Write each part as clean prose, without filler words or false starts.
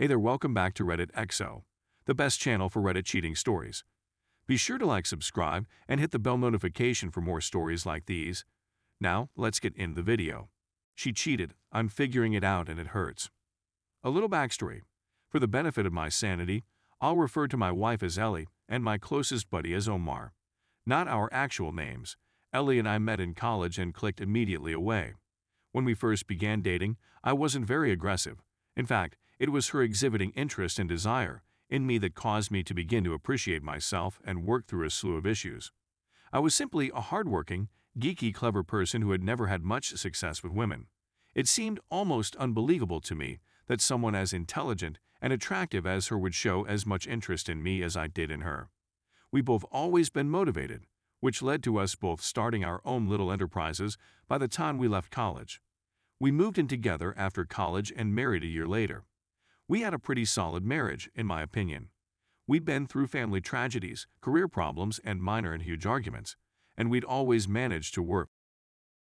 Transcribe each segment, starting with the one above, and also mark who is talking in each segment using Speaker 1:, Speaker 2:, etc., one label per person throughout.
Speaker 1: Hey there, welcome back to Reddit XO, the best channel for Reddit cheating stories. Be sure to like, subscribe, and hit the bell notification for more stories like these. Now, let's get into the video. She cheated, I'm figuring it out and it hurts. A little backstory. For the benefit of my sanity, I'll refer to my wife as Ellie and my closest buddy as Omar. Not our actual names. Ellie and I met in college and clicked immediately away. When we first began dating, I wasn't very aggressive. In fact, it was her exhibiting interest and desire in me that caused me to begin to appreciate myself and work through a slew of issues. I was simply a hardworking, geeky, clever person who had never had much success with women. It seemed almost unbelievable to me that someone as intelligent and attractive as her would show as much interest in me as I did in her. We both always been motivated, which led to us both starting our own little enterprises by the time we left college. We moved in together after college and married a year later. We had a pretty solid marriage, in my opinion. We'd been through family tragedies, career problems, and minor and huge arguments, and we'd always managed to work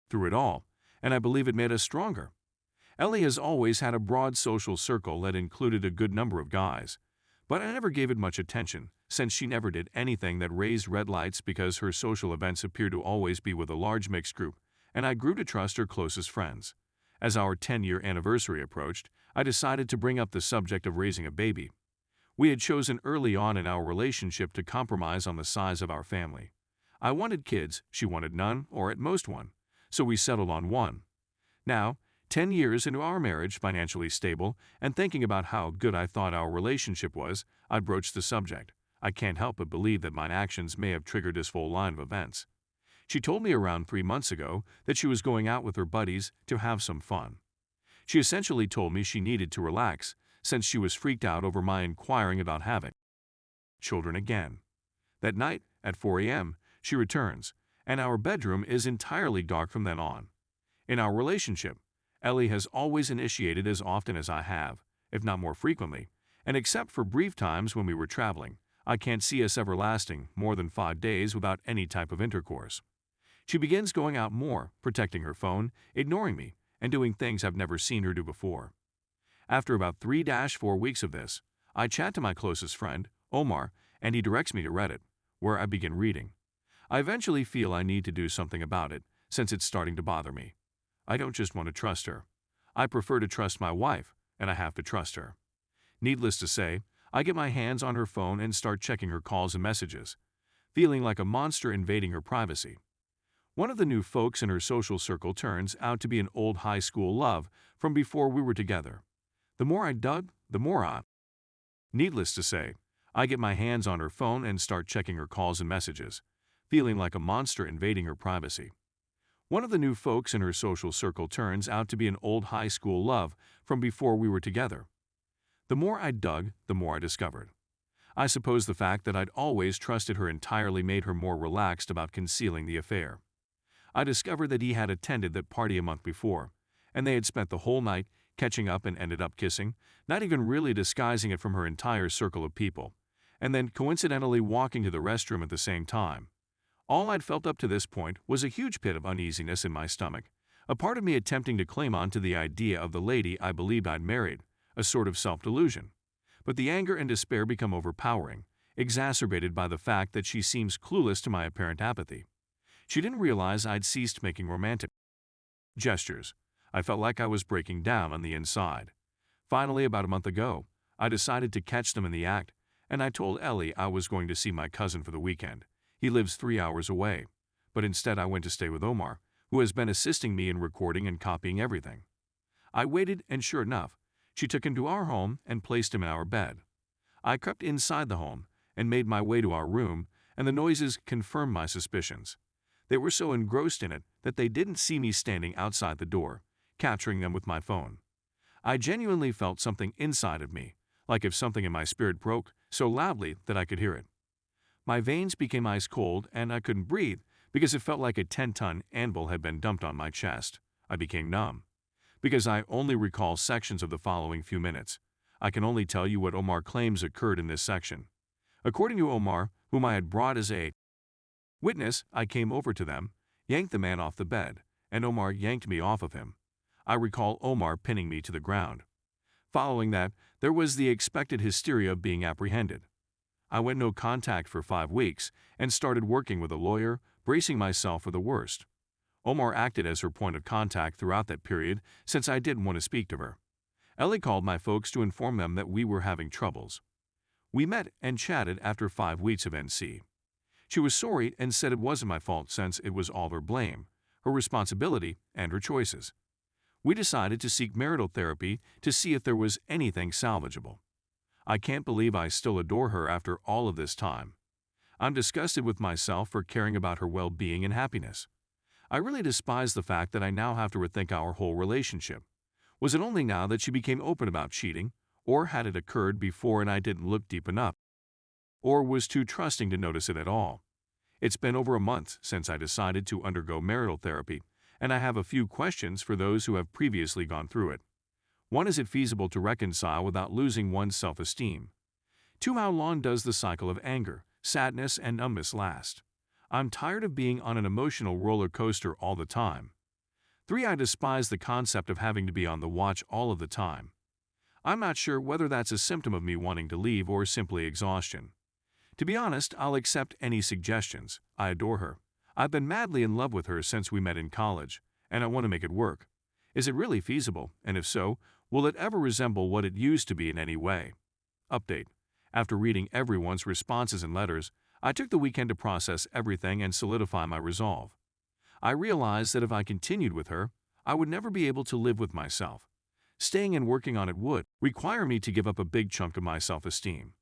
Speaker 1: through it all, and I believe it made us stronger. Ellie has always had a broad social circle that included a good number of guys, but I never gave it much attention, since she never did anything that raised red lights because her social events appeared to always be with a large mixed group, and I grew to trust her closest friends. As our 10-year anniversary approached, I decided to bring up the subject of raising a baby. We had chosen early on in our relationship to compromise on the size of our family. I wanted kids, she wanted none, or at most one, so we settled on one. Now, 10 years into our marriage, financially stable, and thinking about how good I thought our relationship was, I broached the subject. I can't help but believe that my actions may have triggered this full line of events. She told me around 3 months ago that she was going out with her buddies to have some fun. She essentially told me she needed to relax, since she was freaked out over my inquiring about having children again. That night, at 4 a.m., she returns, and our bedroom is entirely dark from then on. In our relationship, Ellie has always initiated as often as I have, if not more frequently, and except for brief times when we were traveling, I can't see us ever lasting more than 5 days without any type of intercourse. She begins going out more, protecting her phone, ignoring me, and doing things I've never seen her do before. After about 3-4 weeks of this, I chat to my closest friend, Omar, and he directs me to Reddit, where I begin reading. I eventually feel I need to do something about it, since it's starting to bother me. I don't just want to trust her. I prefer to trust my wife, and I have to trust her. Needless to say, I get my hands on her phone and start checking her calls and messages, feeling like a monster invading her privacy. One of the new folks in her social circle turns out to be an old high school love from before we were together. The more I dug, the more I. Needless to say, I get my hands on her phone and start checking her calls and messages, feeling like a monster invading her privacy. One of the new folks in her social circle turns out to be an old high school love from before we were together. The more I dug, the more I discovered. I suppose the fact that I'd always trusted her entirely made her more relaxed about concealing the affair. I discovered that he had attended that party a month before, and they had spent the whole night catching up and ended up kissing, not even really disguising it from her entire circle of people, and then coincidentally walking to the restroom at the same time. All I'd felt up to this point was a huge pit of uneasiness in my stomach, a part of me attempting to cling on to the idea of the lady I believed I'd married, a sort of self-delusion. But the anger and despair become overpowering, exacerbated by the fact that she seems clueless to my apparent apathy. She didn't realize I'd ceased making romantic gestures. I felt like I was breaking down on the inside. Finally, about a month ago, I decided to catch them in the act, and I told Ellie I was going to see my cousin for the weekend. He lives 3 hours away, but instead I went to stay with Omar, who has been assisting me in recording and copying everything. I waited, and sure enough, she took him to our home and placed him in our bed. I crept inside the home and made my way to our room, and the noises confirmed my suspicions. They were so engrossed in it that they didn't see me standing outside the door, capturing them with my phone. I genuinely felt something inside of me, like if something in my spirit broke so loudly that I could hear it. My veins became ice cold and I couldn't breathe because it felt like a 10-ton anvil had been dumped on my chest. I became numb. Because I only recall sections of the following few minutes, I can only tell you what Omar claims occurred in this section. According to Omar, whom I had brought as a witness, I came over to them, yanked the man off the bed, and Omar yanked me off of him. I recall Omar pinning me to the ground. Following that, there was the expected hysteria of being apprehended. I went no contact for 5 weeks and started working with a lawyer, bracing myself for the worst. Omar acted as her point of contact throughout that period since I didn't want to speak to her. Ellie called my folks to inform them that we were having troubles. We met and chatted after 5 weeks of NC. She was sorry and said it wasn't my fault since it was all her blame, her responsibility, and her choices. We decided to seek marital therapy to see if there was anything salvageable. I can't believe I still adore her after all of this time. I'm disgusted with myself for caring about her well-being and happiness. I really despise the fact that I now have to rethink our whole relationship. Was it only now that she became open about cheating, or had it occurred before and I didn't look deep enough, or was too trusting to notice it at all? It's been over a month since I decided to undergo marital therapy, and I have a few questions for those who have previously gone through it. 1. Is it feasible to reconcile without losing one's self-esteem? 2. How long does the cycle of anger, sadness, and numbness last? I'm tired of being on an emotional roller coaster all the time. 3. I despise the concept of having to be on the watch all of the time. I'm not sure whether that's a symptom of me wanting to leave or simply exhaustion. To be honest, I'll accept any suggestions. I adore her. I've been madly in love with her since we met in college, and I want to make it work. Is it really feasible? And if so, will it ever resemble what it used to be in any way? Update. After reading everyone's responses and letters, I took the weekend to process everything and solidify my resolve. I realized that if I continued with her, I would never be able to live with myself. Staying and working on it would require me to give up a big chunk of my self-esteem.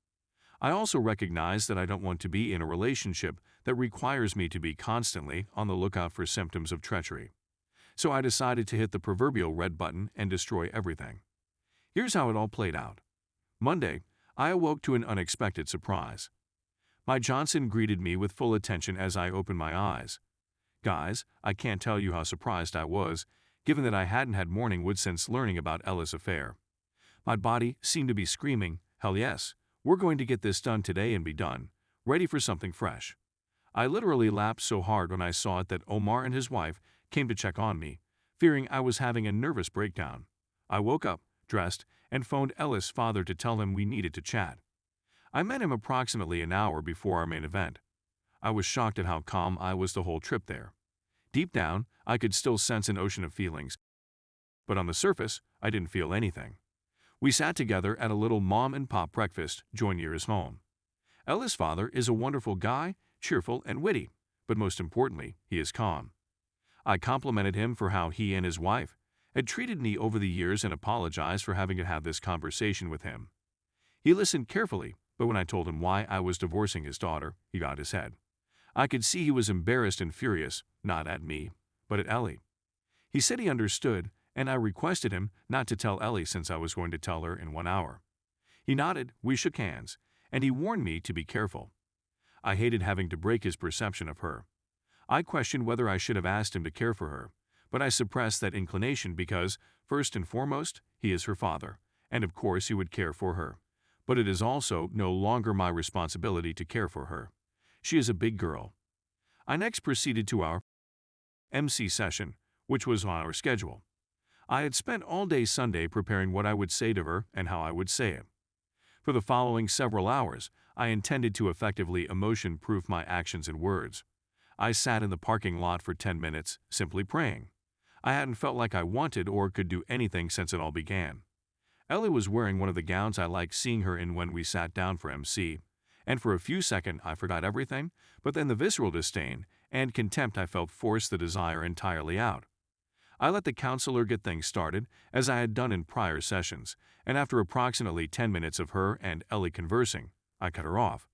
Speaker 1: I also recognize that I don't want to be in a relationship that requires me to be constantly on the lookout for symptoms of treachery. So I decided to hit the proverbial red button and destroy everything. Here's how it all played out. Monday, I awoke to an unexpected surprise. My Johnson greeted me with full attention as I opened my eyes. Guys, I can't tell you how surprised I was, given that I hadn't had morning wood since learning about Ella's affair. My body seemed to be screaming, hell yes, we're going to get this done today and be done, ready for something fresh. I literally laughed so hard when I saw it that Omar and his wife came to check on me, fearing I was having a nervous breakdown. I woke up, dressed, and phoned Ella's father to tell him we needed to chat. I met him approximately an hour before our main event. I was shocked at how calm I was the whole trip there. Deep down, I could still sense an ocean of feelings, but on the surface, I didn't feel anything. We sat together at a little mom-and-pop breakfast joined near his home. Ella's father is a wonderful guy, cheerful and witty, but most importantly, he is calm. I complimented him for how he and his wife had treated me over the years and apologized for having to have this conversation with him. He listened carefully, but when I told him why I was divorcing his daughter, he got his head. I could see he was embarrassed and furious, not at me, but at Ellie. He said he understood, and I requested him not to tell Ellie since I was going to tell her in 1 hour. He nodded, we shook hands, and he warned me to be careful. I hated having to break his perception of her. I questioned whether I should have asked him to care for her, but I suppressed that inclination because, first and foremost, he is her father, and of course he would care for her. But it is also no longer my responsibility to care for her. She is a big girl. I next proceeded to our MC session, which was on our schedule. I had spent all day Sunday preparing what I would say to her and how I would say it. For the following several hours, I intended to effectively emotion-proof my actions and words. I sat in the parking lot for 10 minutes, simply praying. I hadn't felt like I wanted or could do anything since it all began. Ellie was wearing one of the gowns I liked seeing her in when we sat down for MC, and for a few seconds I forgot everything, but then the visceral disdain and contempt I felt forced the desire entirely out. I let the counselor get things started, as I had done in prior sessions, and after approximately 10 minutes of her and Ellie conversing, I cut her off.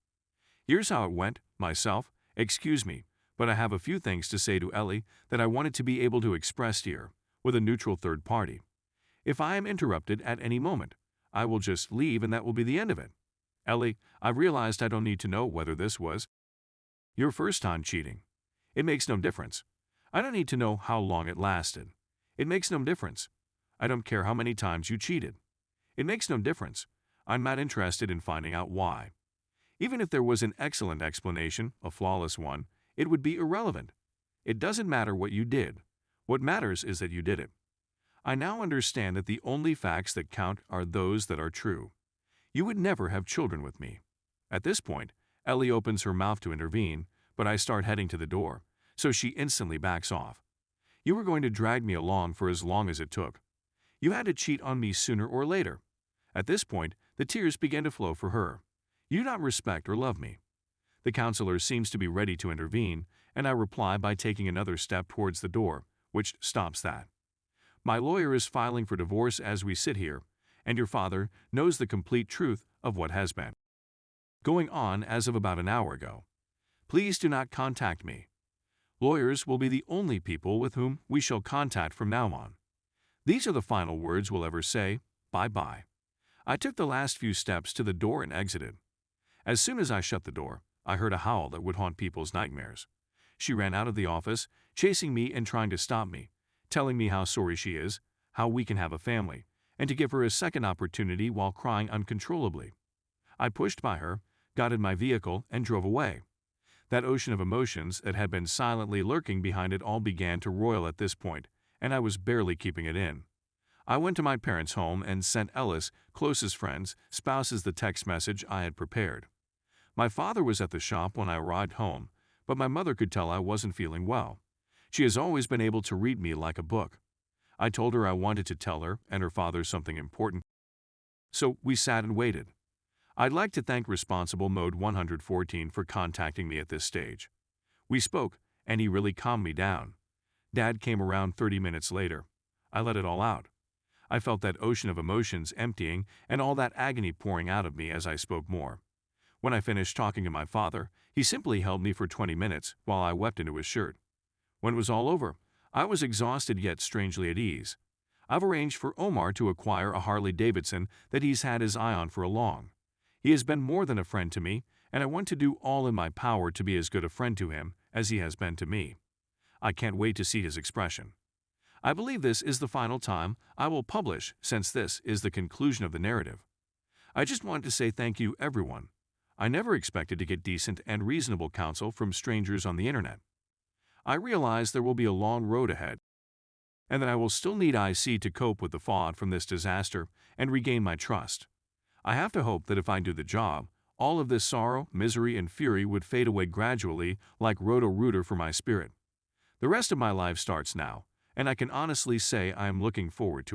Speaker 1: Here's how it went, myself, excuse me, but I have a few things to say to Ellie that I wanted to be able to express here, with a neutral third party. If I am interrupted at any moment, I will just leave and that will be the end of it. Ellie, I realized I don't need to know whether this was your first time cheating. It makes no difference. I don't need to know how long it lasted. It makes no difference. I don't care how many times you cheated. It makes no difference. I'm not interested in finding out why. Even if there was an excellent explanation, a flawless one, it would be irrelevant. It doesn't matter what you did. What matters is that you did it. I now understand that the only facts that count are those that are true. You would never have children with me. At this point, Ellie opens her mouth to intervene, but I start heading to the door, so she instantly backs off. You were going to drag me along for as long as it took. You had to cheat on me sooner or later. At this point, the tears began to flow for her. You do not respect or love me. The counselor seems to be ready to intervene, and I reply by taking another step towards the door, which stops that. My lawyer is filing for divorce as we sit here, and your father knows the complete truth of what has been going on as of about an hour ago. Please do not contact me. Lawyers will be the only people with whom we shall contact from now on. These are the final words we'll ever say. Bye-bye. I took the last few steps to the door and exited. As soon as I shut the door, I heard a howl that would haunt people's nightmares. She ran out of the office, chasing me and trying to stop me, telling me how sorry she is, how we can have a family, and to give her a second opportunity while crying uncontrollably. I pushed by her, got in my vehicle, and drove away. That ocean of emotions that had been silently lurking behind it all began to roil at this point, and I was barely keeping it in. I went to my parents' home and sent Ellis, closest friends, spouses the text message I had prepared. My father was at the shop when I arrived home, but my mother could tell I wasn't feeling well. She has always been able to read me like a book. I told her I wanted to tell her and her father something important. So we sat and waited. I'd like to thank Responsible Mode 114 for contacting me at this stage. We spoke, and he really calmed me down. Dad came around 30 minutes later. I let it all out. I felt that ocean of emotions emptying and all that agony pouring out of me as I spoke more. When I finished talking to my father, he simply held me for 20 minutes while I wept into his shirt. When it was all over, I was exhausted yet strangely at ease. I've arranged for Omar to acquire a Harley-Davidson that he's had his eye on for a long. He has been more than a friend to me, and I want to do all in my power to be as good a friend to him as he has been to me. I can't wait to see his expression. I believe this is the final time I will publish since this is the conclusion of the narrative. I just want to say thank you, everyone. I never expected to get decent and reasonable counsel from strangers on the internet. I realize there will be a long road ahead, and that I will still need IC to cope with the fallout from this disaster and regain my trust. I have to hope that if I do the job, all of this sorrow, misery, and fury would fade away gradually like Roto-Rooter for my spirit. The rest of my life starts now, and I can honestly say I am looking forward to it.